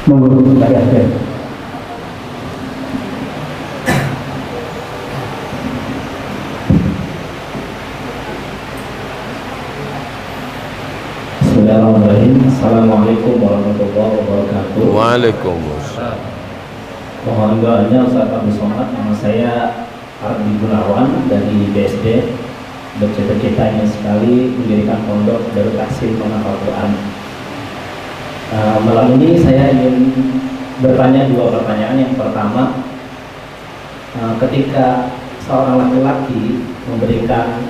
Monggo dari Aceh. Bismillahirrahmanirrahim. Assalamualaikum warahmatullahi wabarakatuh. Waalaikumsalam. Mohon doanya Ustaz Abdul Somad. Nama saya Ardi Gunawan dari BSD. Bercita-cita ingin sekali mendirikan pondok Darul Tahsin Menghafal Quran. Malam ini saya ingin bertanya dua pertanyaan. Yang pertama, ketika seorang laki-laki memberikan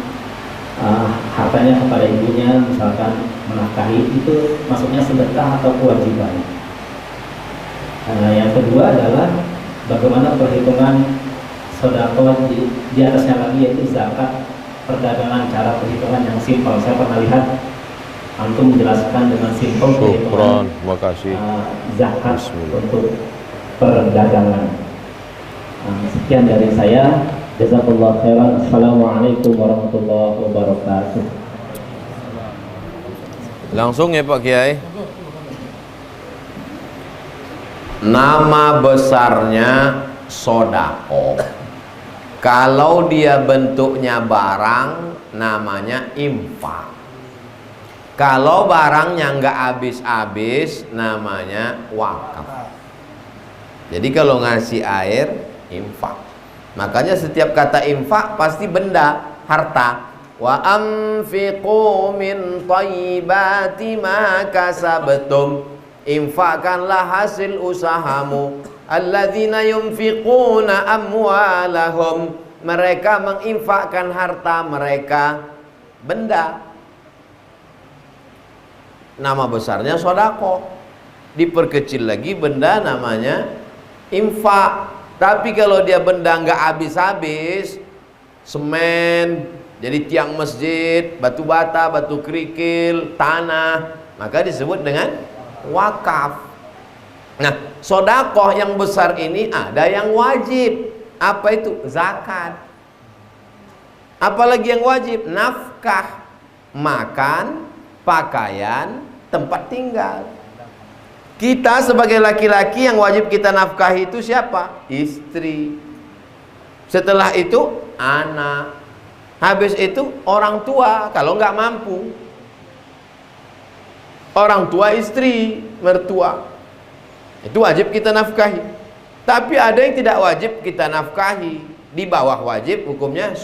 hartanya kepada ibunya, misalkan menafkahi, itu maksudnya sedekah atau kewajiban? Yang kedua adalah bagaimana perhitungan sedekah di atasnya lagi, yaitu zakat perdagangan, cara perhitungan yang simpel. Saya pernah lihat antum menjelaskan dengan simpel perhitungan zakat untuk perdagangan. Sekian dari saya. Jazakallah khairan. Assalamualaikum warahmatullahi wabarakatuh. Langsung ya Pak Kiai. Nama besarnya sodako. Kalau dia bentuknya barang, namanya infak. Kalau barangnya nggak habis-habis, namanya wakaf. Jadi kalau ngasih air, infak. Makanya setiap kata infak pasti benda, harta. Wa anfiqu min thayyibati ma kasabtum. Infakkanlah hasil usahamu. Alladzina yunfiquna amwalahum. Mereka menginfakkan harta mereka, benda. Nama besarnya sodako. Diperkecil lagi benda, namanya infak. Tapi kalau dia benda nggak habis-habis, semen, jadi tiang masjid, batu bata, batu kerikil, tanah, maka disebut dengan wakaf. Nah, sodakoh yang besar ini ada yang wajib. Apa itu? Zakat. Apalagi yang wajib? Nafkah, makan, pakaian, tempat tinggal. Kita sebagai laki-laki yang wajib kita nafkahi itu siapa? Istri. Setelah itu anak. Habis itu orang tua kalau nggak mampu. Orang tua istri, mertua. Itu wajib kita nafkahi. Tapi ada yang tidak wajib kita nafkahi. Di bawah wajib hukumnya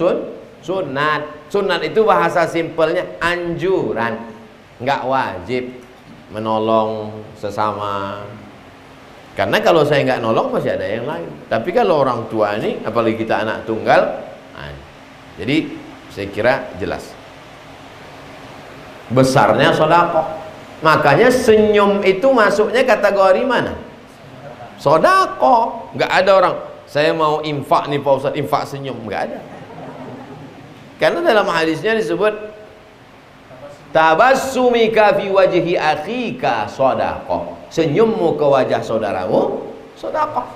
sunat. Sunat itu bahasa simpelnya anjuran. Nggak wajib menolong sesama, karena kalau saya nggak nolong masih ada yang lain. Tapi kalau orang tua ini, apalagi kita anak tunggal, jadi saya kira jelas besarnya sodako. Makanya senyum itu masuknya kategori mana? Sodako. Nggak ada orang saya mau infak nih Pak Ustadz, infak senyum, nggak ada. Karena dalam hadisnya disebut tabassumika fi wajhi akhika shadaqah. Senyummu ke wajah saudaramu sedekah.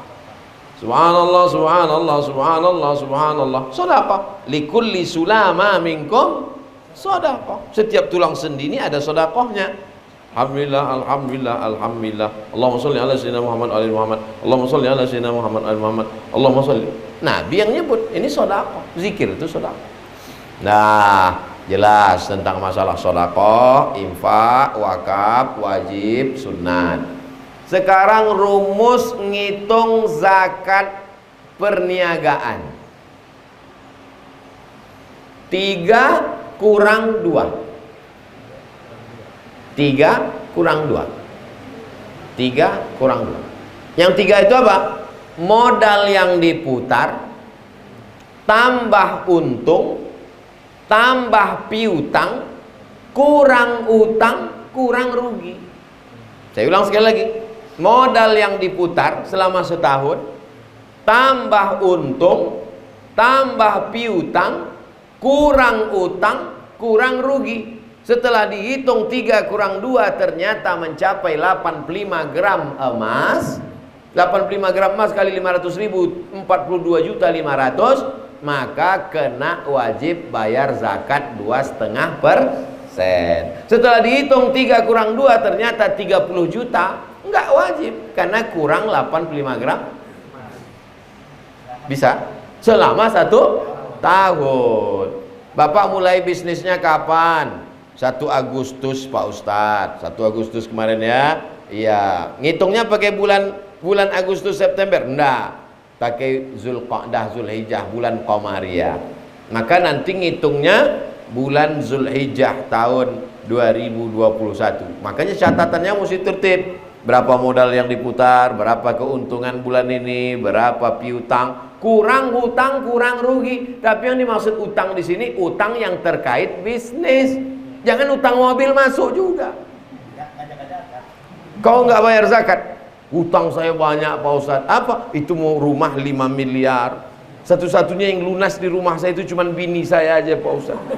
Subhanallah, subhanallah, subhanallah, subhanallah. Sedekah. Likulli sulama minkum sedekah. Setiap tulang sendi ini ada sedekahnya. Alhamdulillah, alhamdulillah, alhamdulillah. Allahumma shalli ala sayyidina Muhammad ali Muhammad. Allahumma shalli ala sayyidina Muhammad ali Muhammad. Allahumma shalli. Nabi yang nyebut ini sedekah. Zikir itu sedekah. Nah, jelas tentang masalah sodako, infak, wakaf, wajib, sunat. Sekarang rumus ngitung zakat perniagaan. 3 kurang 2. 3 kurang 2. 3 kurang 2. Yang 3 itu apa? Modal yang diputar tambah untung tambah piutang kurang utang kurang rugi. Saya ulang sekali lagi. Modal yang diputar selama setahun tambah untung tambah piutang kurang utang kurang rugi. Setelah dihitung 3 kurang 2 ternyata mencapai 85 gram emas. 85 gram emas kali 500 ribu 42.500.000, maka kena wajib bayar zakat 2,5%. Setelah dihitung 3 kurang 2 ternyata 30 juta, enggak wajib. karena kurang 85 gram. Bisa selama 1 tahun. Bapak mulai bisnisnya kapan? 1 Agustus Pak Ustadz, 1 Agustus kemarin ya. Iya, ngitungnya pakai bulan Agustus September? Enggak, pakai Zulqa'dah Zulhijjah, bulan Qamariyah. Maka nanti ngitungnya bulan Zulhijjah tahun 2021. Makanya catatannya mesti tertib. Berapa modal yang diputar, berapa keuntungan bulan ini, berapa piutang, kurang hutang, kurang rugi. Tapi yang dimaksud utang di sini utang yang terkait bisnis. Jangan utang mobil masuk juga. Kau nggak bayar zakat, utang saya banyak Pak Ustadz. Apa? Itu mau rumah 5 miliar. Satu-satunya yang lunas di rumah saya itu cuma bini saya aja Pak Ustadz.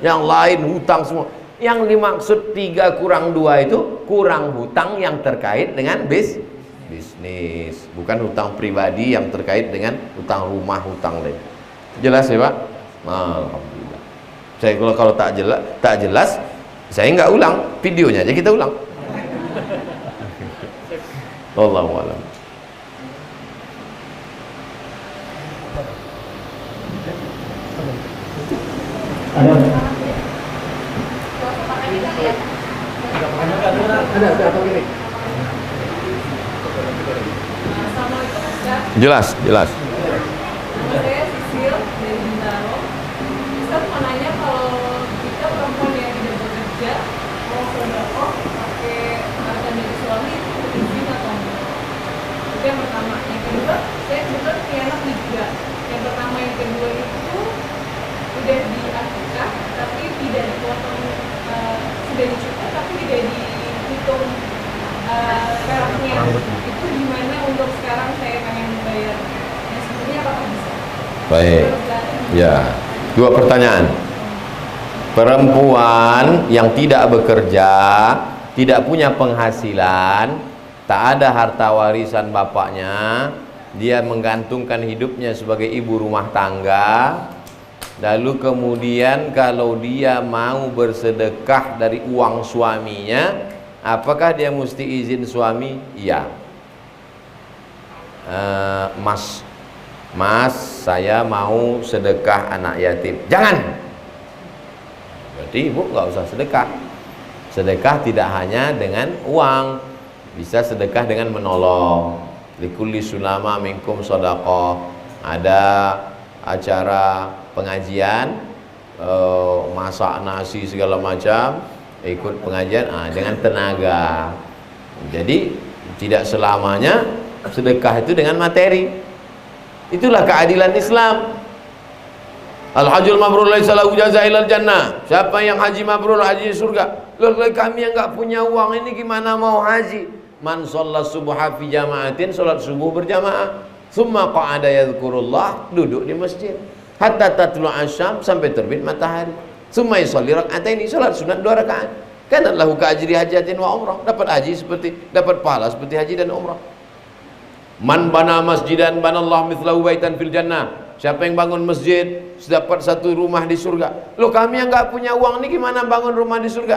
Yang lain hutang semua. Yang dimaksud 3 kurang 2 itu kurang hutang yang terkait dengan bisnis. Bukan hutang pribadi yang terkait dengan hutang rumah, hutang lain. Jelas ya Pak? Alhamdulillah. Saya kalau tak jelas, saya nggak ulang, videonya aja kita ulang. Wallahu a'lam. Jelas. Saya Sisil dari Bintaro. Ustaz mau nanya, kalau kita perempuan yang tidak bekerja mau sedekah pakai harta dari suami itu izin atau enggak? Itu yang pertama. Yang kedua, saya kebetulan punya anak juga. Yang pertama, yang kedua itu udah diakikah tapi tidak dipotong, sudah dicukur tapi tidak dihitung peraknya. Itu gimana untuk sekarang saya pengen bayar? Yang sebetulnya apakah bisa? Baik. Ya, 2 pertanyaan. Perempuan yang tidak bekerja, tidak punya penghasilan, tak ada harta warisan bapaknya, dia menggantungkan hidupnya sebagai ibu rumah tangga. Lalu kemudian kalau dia mau bersedekah dari uang suaminya, apakah dia mesti izin suami? Iya. Mas, saya mau sedekah anak yatim. Jangan. Berarti ibu nggak usah sedekah. Sedekah tidak hanya dengan uang, bisa sedekah dengan menolong. Likulli sulama minkum shadaqah. Ada acara pengajian, masak nasi segala macam, ikut pengajian dengan tenaga. Jadi tidak selamanya sedekah itu dengan materi. Itulah keadilan Islam. Al-hajjul mabrur laisa lahu jazaa'il jannah. Siapa yang haji mabrur, haji surga. Lalu kami yang enggak punya uang ini gimana mau haji? Man shalla subha fi jama'atin, salat subuh berjamaah. Tsumma qa'ada yadhkurullah, duduk di masjid. Hatta tatlu asyam, sampai terbit matahari. Tsumma yusalli rak'ataini, salat sunat 2 rakaat. Kana lahu ka ajri hajatin wa umrah. Dapat haji dapat pahala seperti haji dan umrah. Man bana masjidan banallahu mithlahu baitan fil jannah. Siapa yang bangun masjid dapat 1 rumah di surga. Loh, kami yang enggak punya uang ini gimana bangun rumah di surga?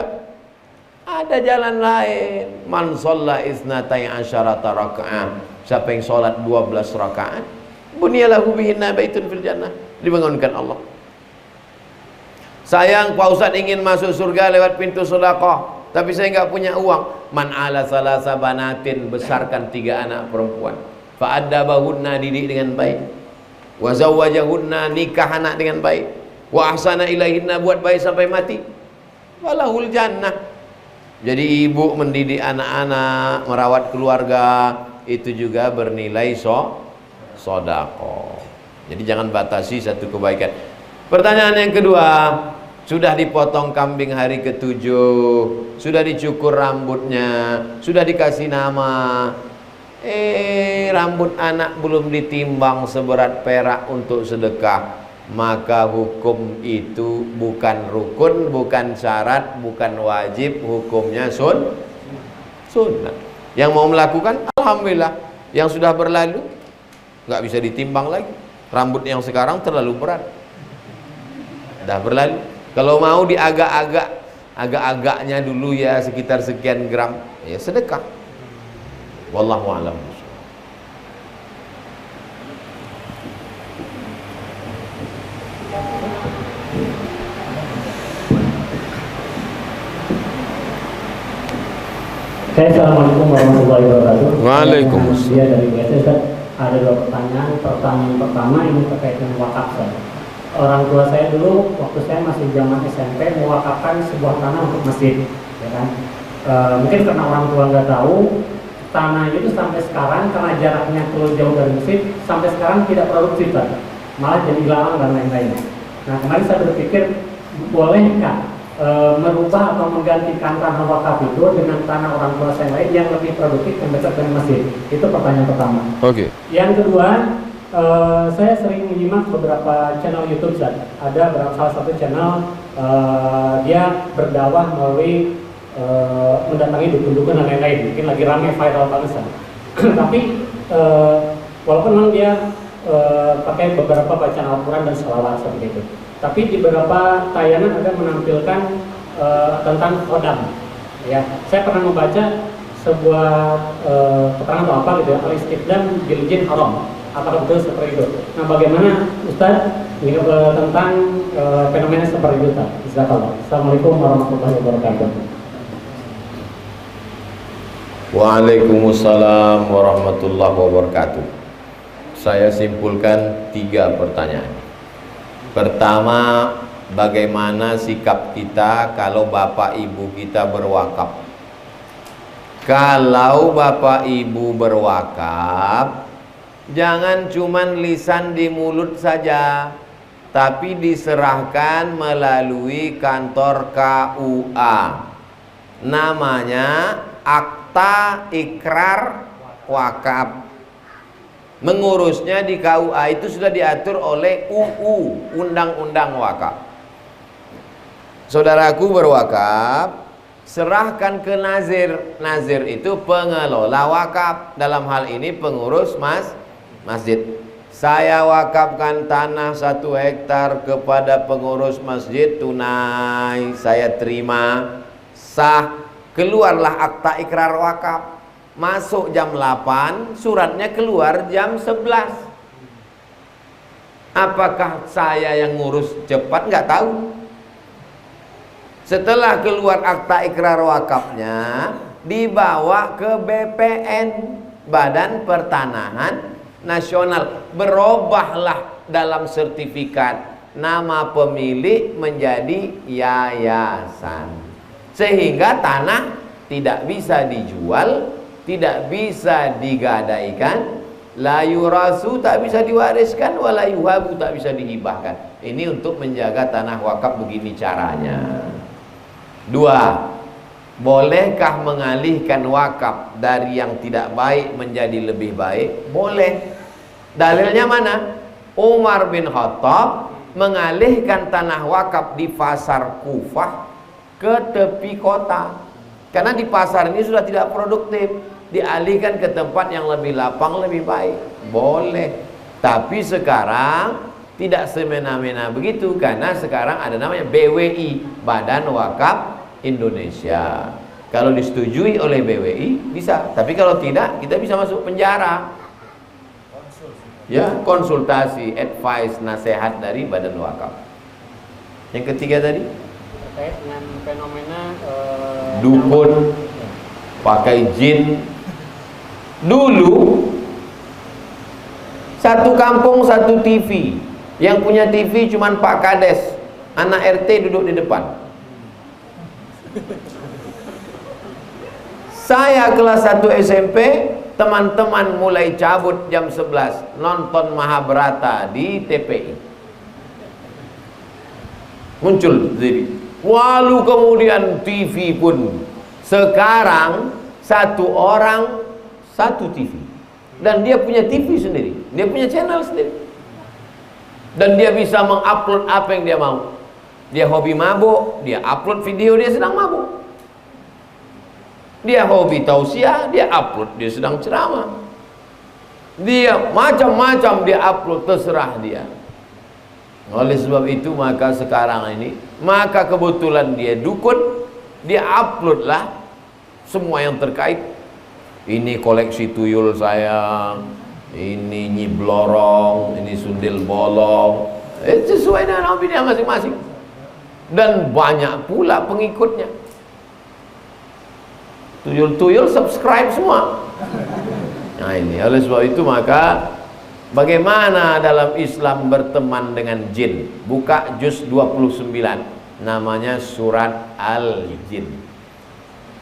Ada jalan lain. Man shalla isnatai asyarata raka'ah. Siapa yang sholat 12 rakaat, bunyalahu bihinna baitun fil jannah, dibangunkan Allah. Sayang Pak Ustadz ingin masuk surga lewat pintu sedekah, tapi saya enggak punya uang. Man ala salasa banatin, besarkan 3 anak perempuan. Fa'addabahunna, didik dengan baik. Wa zawwajahunna, nikah anak dengan baik. Wa ahsana ilaihinna, buat baik sampai mati. Walahul jannah. Jadi ibu mendidik anak-anak, merawat keluarga, itu juga bernilai sedekah. Jadi jangan batasi satu kebaikan. Pertanyaan yang kedua, sudah dipotong kambing hari ke-7, sudah dicukur rambutnya, sudah dikasih nama, rambut anak belum ditimbang seberat perak untuk sedekah, maka hukum itu bukan rukun, bukan syarat, bukan wajib, hukumnya sunnah. Yang mau melakukan, alhamdulillah. Yang sudah berlalu, nggak bisa ditimbang lagi. Rambut yang sekarang terlalu berat, dah berlalu. Kalau mau agak-agaknya dulu ya, sekitar sekian gram, ya sedekah. Wallahu a'lam. Assalamualaikum warahmatullahi wabarakatuh. Waalaikumsalam. Saya dari BSS, ada 2 pertanyaan. Pertanyaan pertama ini terkait dengan wakaf. Orang tua saya dulu waktu saya masih zaman SMP mewakafkan sebuah tanah untuk masjid, ya kan? Mungkin karena orang tua nggak tahu, tanah itu sampai sekarang karena jaraknya terlalu jauh dari masjid, sampai sekarang tidak produktif, kan? Malah jadi ilalang dan lain-lain. Nah, kemarin saya berpikir, bolehkah merubah atau menggantikan tanah wakaf itu dengan tanah orang tua saya lain yang lebih produktif dan dekat dengan masjid? Itu pertanyaan pertama. Oke. Yang kedua, saya sering menyimak beberapa channel YouTube, ada salah satu channel dia berdakwah melalui mendatangi dukun-dukun dan lain-lain, mungkin lagi ramai viral banget. Tapi walaupun memang dia pakai beberapa bacaan Al-Quran dan sholawat seperti itu, tapi di beberapa tayangan ada menampilkan tentang khodam. Ya, saya pernah membaca sebuah keterangan atau apa gitu ya, al-istiqdam bil jin haram. Apakah betul seperti itu? Nah, bagaimana Ustaz tentang fenomena seperti itu, Ustaz? Jazakallah. Assalamualaikum warahmatullahi wabarakatuh. Waalaikumsalam warahmatullahi wabarakatuh. Saya simpulkan 3 pertanyaan. Pertama, bagaimana sikap kita kalau bapak ibu kita berwakaf? Kalau bapak ibu berwakaf, jangan cuman lisan di mulut saja, tapi diserahkan melalui kantor KUA. Namanya Akta Ikrar Wakaf. Mengurusnya di KUA itu sudah diatur oleh UU, Undang-Undang Wakaf. Saudaraku berwakaf, serahkan ke nazir. Nazir itu pengelola wakaf, dalam hal ini pengurus masjid. Saya wakafkan tanah 1 hektar kepada pengurus masjid tunai, saya terima, sah. Keluarlah akta ikrar wakaf. Masuk jam 8, suratnya keluar jam 11. Apakah saya yang ngurus cepat? Nggak tahu. Setelah keluar akta ikrar wakafnya, dibawa ke BPN, Badan Pertanahan Nasional. Berubahlah dalam sertifikat nama pemilik menjadi yayasan, sehingga tanah tidak bisa dijual, tidak bisa digadaikan, la yurasu tak bisa diwariskan, wala yuhabu tak bisa dihibahkan. Ini untuk menjaga tanah wakaf, begini caranya. 2. Bolehkah mengalihkan wakaf dari yang tidak baik menjadi lebih baik? Boleh. Dalilnya mana? Umar bin Khattab mengalihkan tanah wakaf di pasar Kufah ke tepi kota, karena di pasar ini sudah tidak produktif, dialihkan ke tempat yang lebih lapang, lebih baik. Boleh. Tapi sekarang tidak semena-mena begitu, karena sekarang ada namanya BWI, Badan Wakaf Indonesia. Kalau disetujui oleh BWI bisa, tapi kalau tidak kita bisa masuk penjara. Ya, konsultasi, advice, nasihat dari Badan Wakaf. Yang ketiga tadi terkait dengan fenomena dukun pakai jin. Dulu satu kampung satu TV, yang punya TV cuman Pak Kades, anak RT duduk di depan. Saya kelas 1 SMP, teman-teman mulai cabut jam 11 nonton Mahabharata di TPI. Muncul jadi, lalu kemudian TV pun sekarang satu orang satu TV, dan dia punya TV sendiri, dia punya channel sendiri, dan dia bisa mengupload apa yang dia mau. Dia hobi mabuk, dia upload video dia sedang mabuk. Dia hobi tausiah, dia upload dia sedang ceramah. Dia macam-macam dia upload, terserah dia. Oleh sebab itu maka sekarang ini, maka kebetulan dia dukun, dia upload lah semua yang terkait. Ini koleksi tuyul saya, ini Nyi Blorong, ini Sundel Bolong. Sesuai dengan hobi dia masing-masing. Dan banyak pula pengikutnya. Tuyul-tuyul subscribe semua. Nah ini, oleh sebab itu maka bagaimana dalam Islam berteman dengan jin? Buka juz 29, namanya surat Al-Jin.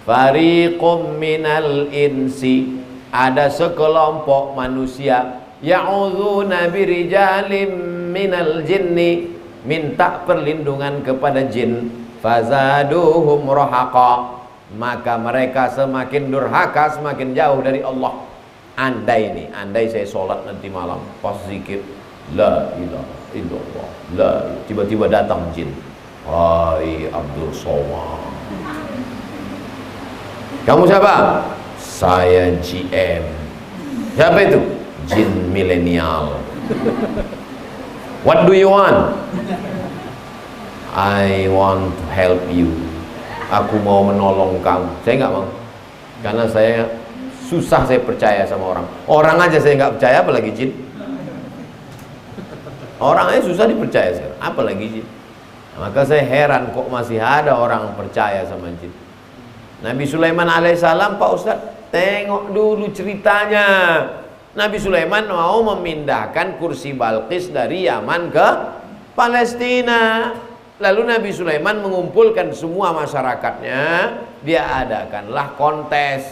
Fariqum minal insi, ada sekelompok manusia, ya'udzuna birijalim minal jinni, minta perlindungan kepada jin, fazaduhum rahaqa, maka mereka semakin durhaka, semakin jauh dari Allah. Andai saya sholat nanti malam pas zikir la ilaha illallah, tiba-tiba datang jin, hai Abdul Somad, kamu siapa? Saya GM. Siapa itu? Jin milenial. What do you want? I want to help you. Aku mau menolong kamu. Saya nggak mau, karena saya susah saya percaya sama orang. Orang aja saya nggak percaya, apalagi jin. Orang aja susah dipercaya sekarang, apalagi jin. Maka saya heran kok masih ada orang percaya sama jin. Nabi Sulaiman alaihissalam, Pak Ustadz, tengok dulu ceritanya. Nabi Sulaiman mau memindahkan kursi Balqis dari Yaman ke Palestina. Lalu Nabi Sulaiman mengumpulkan semua masyarakatnya. Dia adakanlah kontes.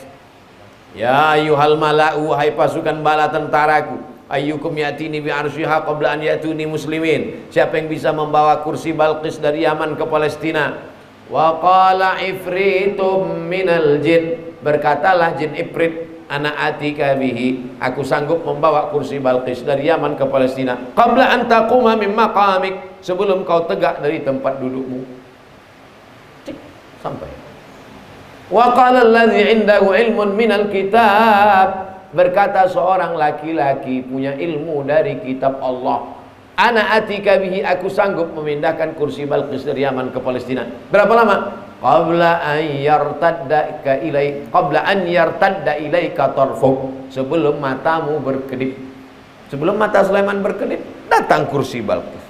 Ya ayyuhal mala'u, hai pasukan bala tentaraku, ayyukum yatini bi arsyiha qabla an yatuni muslimin. Siapa yang bisa membawa kursi Balqis dari Yaman ke Palestina? Wa qala ifritum minal jin, berkatalah jin Ifrit, ana atika bihi, aku sanggup membawa kursi Balqis dari Yaman ke Palestina, qabla an taquma min maqamik, sebelum kau tegak dari tempat dudukmu. Cik, sampai. Wa qala alladhi indahu ilmun minal kitab, berkata seorang laki-laki punya ilmu dari kitab Allah, ana atika bihi, aku sanggup memindahkan kursi Balqis dari Yaman ke Palestina. Berapa lama? Qabla an yartadda ilaika tarfuk, sebelum matamu berkedip. Sebelum mata Sulaiman berkedip, datang kursi Balqis.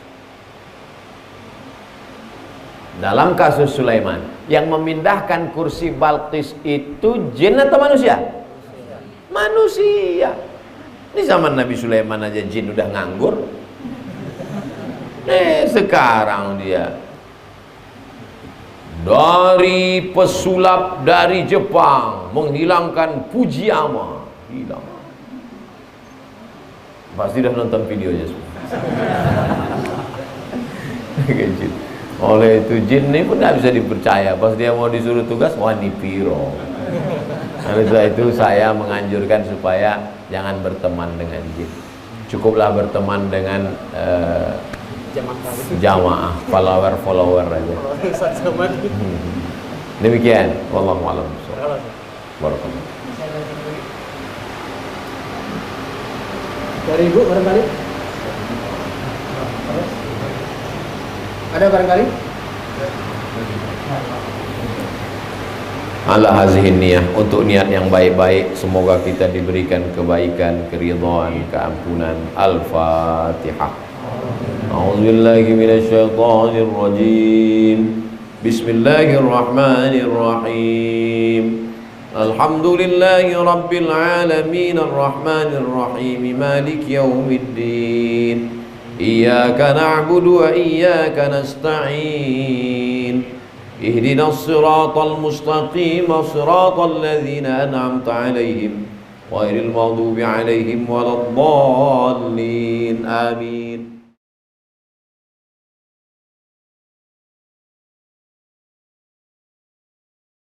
Dalam kasus Sulaiman, yang memindahkan kursi Balqis itu jin atau manusia? Manusia. Di zaman Nabi Sulaiman aja jin udah nganggur. Sekarang dia dari pesulap dari Jepang menghilangkan Fujiyama, hilang. Pasti udah nonton videonya semua. Oleh itu jin ini pun tidak bisa dipercaya. Pas dia mau disuruh tugas, wani piro. Oleh itu saya menganjurkan supaya jangan berteman dengan jin. Cukuplah berteman dengan jamaah, follower aja. Demikian, wallahu a'lam. Barakallahu. Dari Ibu barangkali? Ada barangkali? Ala hazihin niyah, untuk niat yang baik-baik, semoga kita diberikan kebaikan, keridhaan, keampunan. Al-Fatihah. A'udzubillahi minasyaitonir rajim. Bismillahirrahmanirrahim. Alhamdulillahi rabbil alamin, arrahmanir rahim, maliki yaumiddin. Iyyaka na'budu wa iyyaka nasta'in. Ihdinas siratal mustaqim, siratal ladzina an'amta 'alaihim ghairil maghdubi 'alaihim waladdallin. Amin.